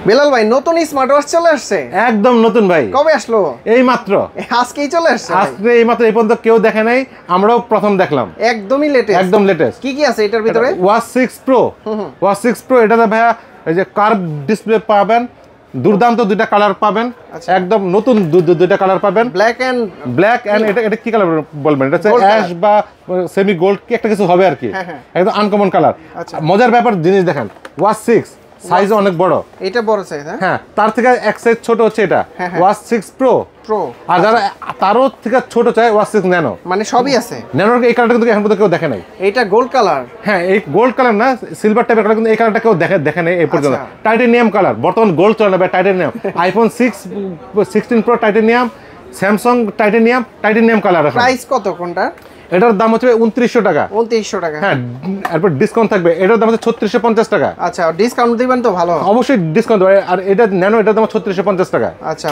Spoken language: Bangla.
বেলাল ভাই নতুন স্মার্ট ওয়াচ চলে আসছে। একদম নতুন ভাই। কবে আসলো? এই মাত্র আজকেই চলে আসছে। আজকে এই মাত্র, এই পর্যন্ত কেউ দেখে নাই, আমরাও প্রথম দেখলাম। একদমই লেটেস্ট, একদম লেটেস্ট। কি কি আছে এটার ভিতরে? ওয়াচ 6 প্রো, ওয়াচ 6 প্রো এটাতে ভাইয়া এই যে কার্ভ ডিসপ্লে পাবেন, দুর্দান্ত দুইটা কালার পাবেন, একদম নতুন দুইটা কালার পাবেন, ব্ল্যাক এন্ড এটা কি কালার বলবেন? এটা হচ্ছে অ্যাশ বা সেমি গোল্ড কি একটা কিছু হবে আর কি, একদম আনকমন কালার। মজার ব্যাপার জিনিস দেখেন, ওয়াচ 6 সাইজ অনেক বড়, এটা বড় সাইজ। হ্যাঁ, তার থেকে এক সাইজ ছোট হচ্ছে এটা ওয়াচ 6 প্রো। আর যারা তারও থেকে ছোট চায় ওয়াচ 6 ন্যানো, মানে সবই আছে। ন্যানোর এই কালারটা কিন্তু এখন পর্যন্ত কেউ দেখে নাই। এটা গোল্ড কালার, হ্যাঁ এই গোল্ড কালার না, সিলভার টাইপের কালার, কিন্তু এই কালারটা কেউ দেখে নাই এই পর্যন্ত। টাইটেনিয়াম কালার, বর্তমান গোল্ড চলে না ভাই, titanium. IPhone 16 pro titanium, Samsung titanium colour. Price কত কোনটা? এটার দাম হচ্ছে 2900 টাকা। 2900 টাকা, হ্যাঁ, এরপর ডিসকাউন্ট থাকবে, এটার দাম হচ্ছে 3650 টাকা। আচ্ছা, ডিসকাউন্ট দিবেন তো? ভালো, অবশ্যই ডিসকাউন্ট দেবে। আর এটা ন্যানো, এটার দাম 3650 টাকা। আচ্ছা,